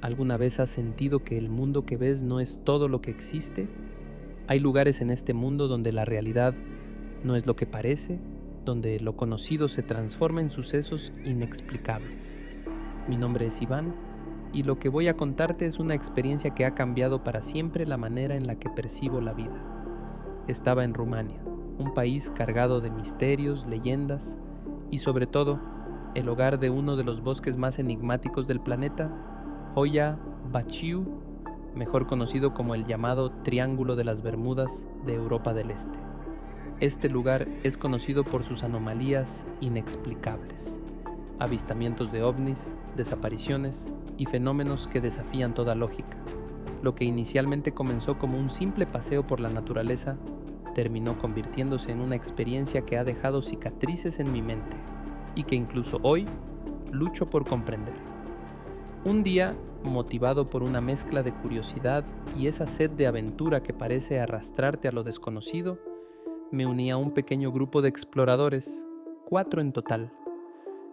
¿Alguna vez has sentido que el mundo que ves no es todo lo que existe? Hay lugares en este mundo donde la realidad no es lo que parece, donde lo conocido se transforma en sucesos inexplicables. Mi nombre es Iván y lo que voy a contarte es una experiencia que ha cambiado para siempre la manera en la que percibo la vida. Estaba en Rumania, un país cargado de misterios, leyendas y sobre todo el hogar de uno de los bosques más enigmáticos del planeta, Hoia Baciu, mejor conocido como el llamado Triángulo de las Bermudas de Europa del Este. Este lugar es conocido por sus anomalías inexplicables, avistamientos de ovnis, desapariciones y fenómenos que desafían toda lógica. Lo que inicialmente comenzó como un simple paseo por la naturaleza, terminó convirtiéndose en una experiencia que ha dejado cicatrices en mi mente y que incluso hoy lucho por comprender. Un día, motivado por una mezcla de curiosidad y esa sed de aventura que parece arrastrarte a lo desconocido, me uní a un pequeño grupo de exploradores, 4 en total,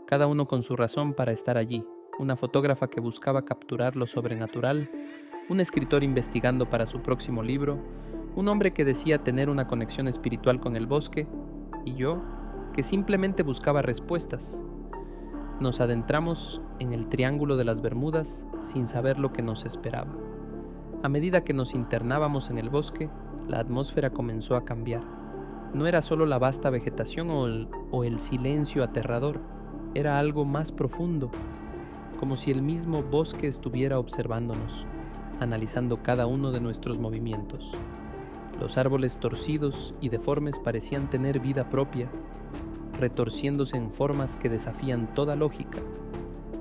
cada uno con su razón para estar allí: una fotógrafa que buscaba capturar lo sobrenatural, un escritor investigando para su próximo libro, un hombre que decía tener una conexión espiritual con el bosque, y yo, que simplemente buscaba respuestas. Nos adentramos en el Triángulo de las Bermudas sin saber lo que nos esperaba. A medida que nos internábamos en el bosque, la atmósfera comenzó a cambiar. No era solo la vasta vegetación o el silencio aterrador, era algo más profundo, como si el mismo bosque estuviera observándonos, analizando cada uno de nuestros movimientos. Los árboles torcidos y deformes parecían tener vida propia, retorciéndose en formas que desafían toda lógica.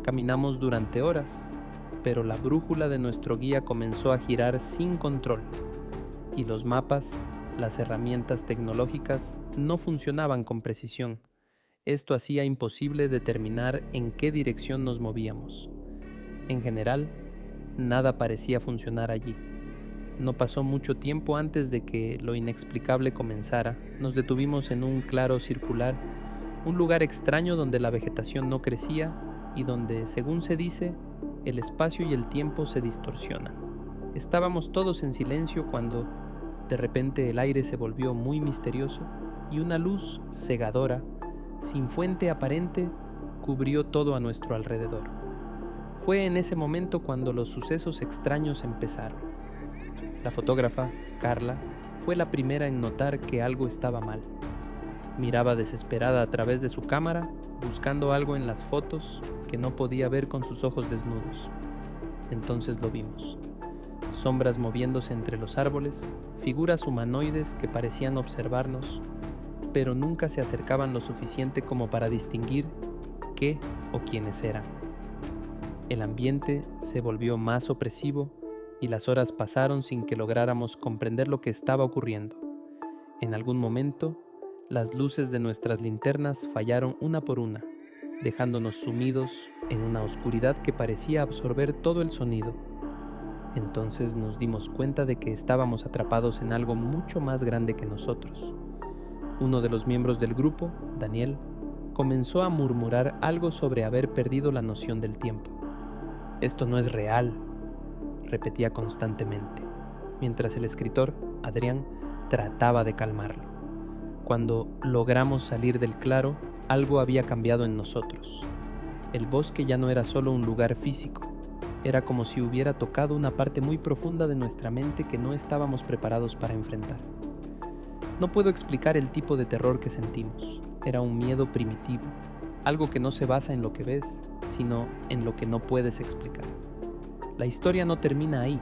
Caminamos durante horas, pero la brújula de nuestro guía comenzó a girar sin control, y los mapas, las herramientas tecnológicas, no funcionaban con precisión. Esto hacía imposible determinar en qué dirección nos movíamos. En general, nada parecía funcionar allí. No pasó mucho tiempo antes de que lo inexplicable comenzara. Nos detuvimos en un claro circular, un lugar extraño donde la vegetación no crecía y donde, según se dice, el espacio y el tiempo se distorsionan. Estábamos todos en silencio cuando, de repente, el aire se volvió muy misterioso y una luz cegadora, sin fuente aparente, cubrió todo a nuestro alrededor. Fue en ese momento cuando los sucesos extraños empezaron. La fotógrafa, Carla, fue la primera en notar que algo estaba mal. Miraba desesperada a través de su cámara, buscando algo en las fotos que no podía ver con sus ojos desnudos. Entonces lo vimos. Sombras moviéndose entre los árboles, figuras humanoides que parecían observarnos, pero nunca se acercaban lo suficiente como para distinguir qué o quiénes eran. El ambiente se volvió más opresivo y las horas pasaron sin que lográramos comprender lo que estaba ocurriendo. En algún momento, las luces de nuestras linternas fallaron una por una, dejándonos sumidos en una oscuridad que parecía absorber todo el sonido. Entonces nos dimos cuenta de que estábamos atrapados en algo mucho más grande que nosotros. Uno de los miembros del grupo, Daniel, comenzó a murmurar algo sobre haber perdido la noción del tiempo. «Esto no es real», repetía constantemente, mientras el escritor, Adrián, trataba de calmarlo. Cuando logramos salir del claro, algo había cambiado en nosotros. El bosque ya no era solo un lugar físico, era como si hubiera tocado una parte muy profunda de nuestra mente que no estábamos preparados para enfrentar. No puedo explicar el tipo de terror que sentimos. Era un miedo primitivo, algo que no se basa en lo que ves, sino en lo que no puedes explicar. La historia no termina ahí.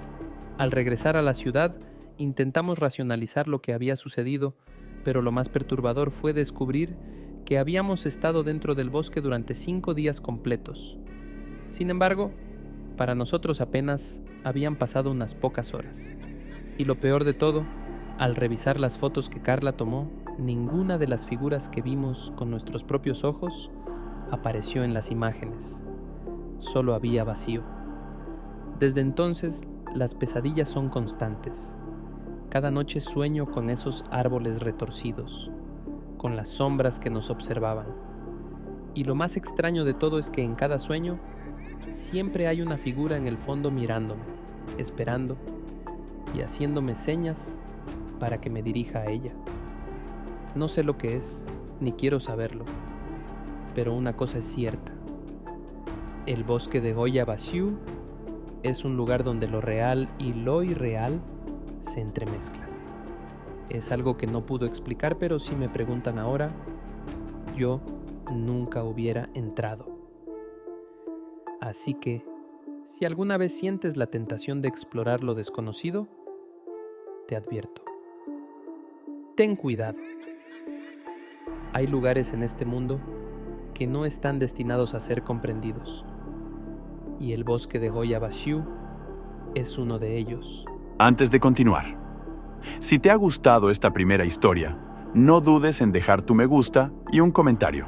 Al regresar a la ciudad, intentamos racionalizar lo que había sucedido, pero lo más perturbador fue descubrir que habíamos estado dentro del bosque durante 5 días completos. Sin embargo, para nosotros apenas habían pasado unas pocas horas. Y lo peor de todo, al revisar las fotos que Carla tomó, ninguna de las figuras que vimos con nuestros propios ojos apareció en las imágenes. Solo había vacío. Desde entonces, las pesadillas son constantes. Cada noche sueño con esos árboles retorcidos, con las sombras que nos observaban. Y lo más extraño de todo es que en cada sueño Siempre hay una figura en el fondo mirándome, esperando y haciéndome señas para que me dirija a ella. No sé lo que es, ni quiero saberlo, pero una cosa es cierta. El bosque de Goya Bashiu es un lugar donde lo real y lo irreal se entremezclan. Es algo que no puedo explicar, pero si me preguntan ahora, yo nunca hubiera entrado. Así que, si alguna vez sientes la tentación de explorar lo desconocido, te advierto. Ten cuidado. Hay lugares en este mundo que no están destinados a ser comprendidos. Y el bosque de Goya Bashiu es uno de ellos. Antes de continuar, si te ha gustado esta primera historia, no dudes en dejar tu me gusta y un comentario.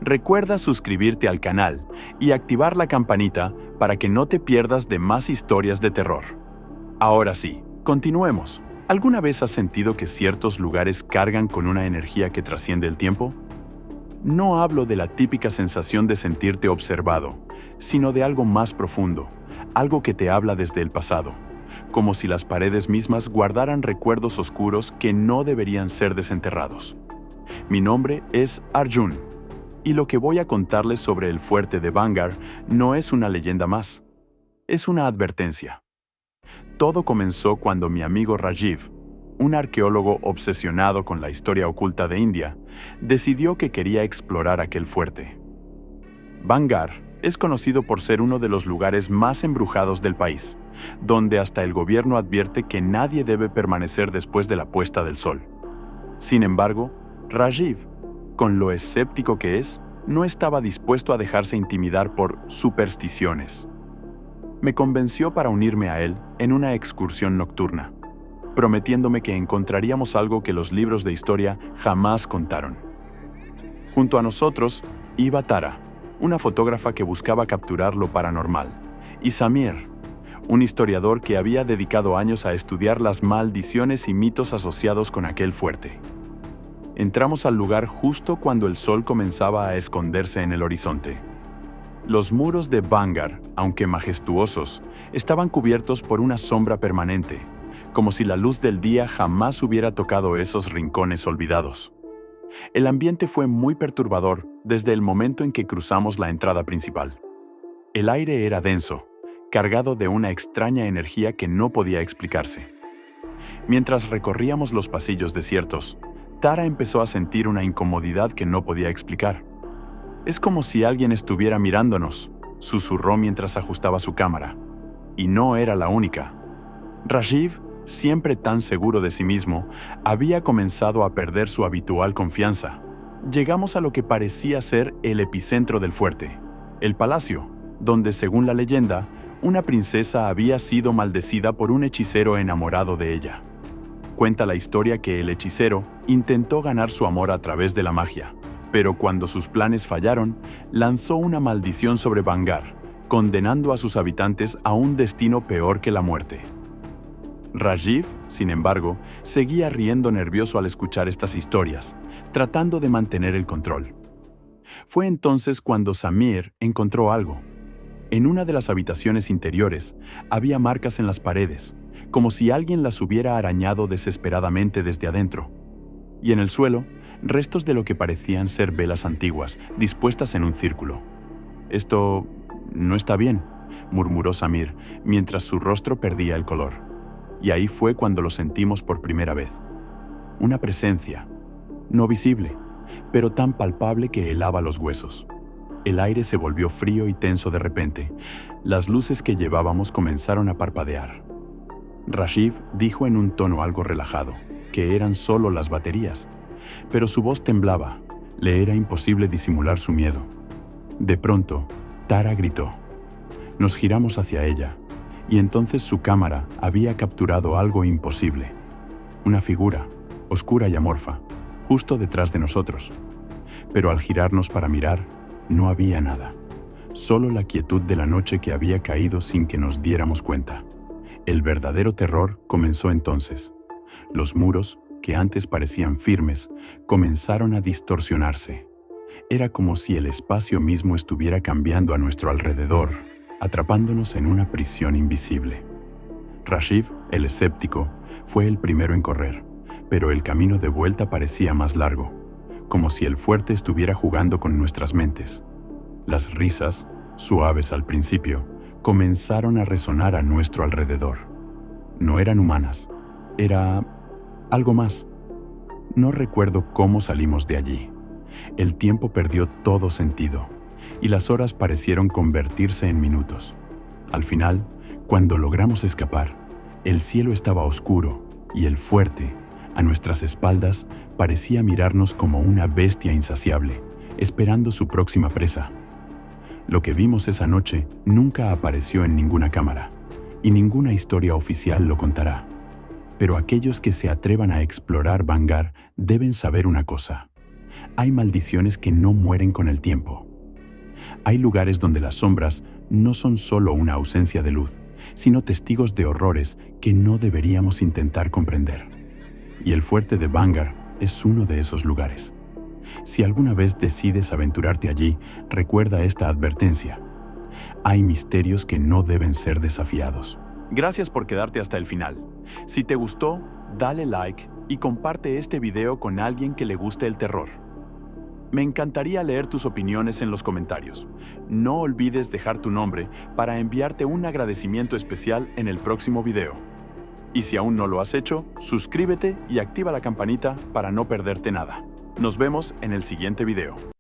Recuerda suscribirte al canal y activar la campanita para que no te pierdas de más historias de terror. Ahora sí, continuemos. ¿Alguna vez has sentido que ciertos lugares cargan con una energía que trasciende el tiempo? No hablo de la típica sensación de sentirte observado, sino de algo más profundo, algo que te habla desde el pasado, como si las paredes mismas guardaran recuerdos oscuros que no deberían ser desenterrados. Mi nombre es Arjun, y lo que voy a contarles sobre el fuerte de Bangar no es una leyenda más, es una advertencia. Todo comenzó cuando mi amigo Rajiv, un arqueólogo obsesionado con la historia oculta de India, decidió que quería explorar aquel fuerte. Bangar es conocido por ser uno de los lugares más embrujados del país, donde hasta el gobierno advierte que nadie debe permanecer después de la puesta del sol. Sin embargo, Rajiv, con lo escéptico que es, no estaba dispuesto a dejarse intimidar por supersticiones. Me convenció para unirme a él en una excursión nocturna, prometiéndome que encontraríamos algo que los libros de historia jamás contaron. Junto a nosotros iba Tara, una fotógrafa que buscaba capturar lo paranormal, y Samir, un historiador que había dedicado años a estudiar las maldiciones y mitos asociados con aquel fuerte. Entramos al lugar justo cuando el sol comenzaba a esconderse en el horizonte. Los muros de Bangar, aunque majestuosos, estaban cubiertos por una sombra permanente, como si la luz del día jamás hubiera tocado esos rincones olvidados. El ambiente fue muy perturbador desde el momento en que cruzamos la entrada principal. El aire era denso, cargado de una extraña energía que no podía explicarse. Mientras recorríamos los pasillos desiertos, Tara empezó a sentir una incomodidad que no podía explicar. «Es como si alguien estuviera mirándonos», susurró mientras ajustaba su cámara. Y no era la única. Rajiv, siempre tan seguro de sí mismo, había comenzado a perder su habitual confianza. Llegamos a lo que parecía ser el epicentro del fuerte, el palacio, donde, según la leyenda, una princesa había sido maldecida por un hechicero enamorado de ella. Cuenta la historia que el hechicero intentó ganar su amor a través de la magia, pero cuando sus planes fallaron, lanzó una maldición sobre Bangar, condenando a sus habitantes a un destino peor que la muerte. Rajiv, sin embargo, seguía riendo nervioso al escuchar estas historias, tratando de mantener el control. Fue entonces cuando Samir encontró algo. En una de las habitaciones interiores había marcas en las paredes, como si alguien las hubiera arañado desesperadamente desde adentro. Y en el suelo, restos de lo que parecían ser velas antiguas, dispuestas en un círculo. «Esto no está bien», murmuró Samir, mientras su rostro perdía el color. Y ahí fue cuando lo sentimos por primera vez. Una presencia, no visible, pero tan palpable que helaba los huesos. El aire se volvió frío y tenso de repente. Las luces que llevábamos comenzaron a parpadear. Rajiv dijo en un tono algo relajado que eran solo las baterías, pero su voz temblaba. Le era imposible disimular su miedo. De pronto, Tara gritó. Nos giramos hacia ella, y entonces su cámara había capturado algo imposible. Una figura, oscura y amorfa, justo detrás de nosotros. Pero al girarnos para mirar, no había nada. Solo la quietud de la noche que había caído sin que nos diéramos cuenta. El verdadero terror comenzó entonces. Los muros, que antes parecían firmes, comenzaron a distorsionarse. Era como si el espacio mismo estuviera cambiando a nuestro alrededor, atrapándonos en una prisión invisible. Rashiv, el escéptico, fue el primero en correr, pero el camino de vuelta parecía más largo, como si el fuerte estuviera jugando con nuestras mentes. Las risas, suaves al principio, comenzaron a resonar a nuestro alrededor. No eran humanas, era algo más. No recuerdo cómo salimos de allí. El tiempo perdió todo sentido, y las horas parecieron convertirse en minutos. Al final, cuando logramos escapar, el cielo estaba oscuro y el fuerte, a nuestras espaldas, parecía mirarnos como una bestia insaciable, esperando su próxima presa. Lo que vimos esa noche nunca apareció en ninguna cámara, y ninguna historia oficial lo contará. Pero aquellos que se atrevan a explorar Bangar deben saber una cosa. Hay maldiciones que no mueren con el tiempo. Hay lugares donde las sombras no son solo una ausencia de luz, sino testigos de horrores que no deberíamos intentar comprender. Y el fuerte de Bangar es uno de esos lugares. Si alguna vez decides aventurarte allí, recuerda esta advertencia. Hay misterios que no deben ser desafiados. Gracias por quedarte hasta el final. Si te gustó, dale like y comparte este video con alguien que le guste el terror. Me encantaría leer tus opiniones en los comentarios. No olvides dejar tu nombre para enviarte un agradecimiento especial en el próximo video. Y si aún no lo has hecho, suscríbete y activa la campanita para no perderte nada. Nos vemos en el siguiente video.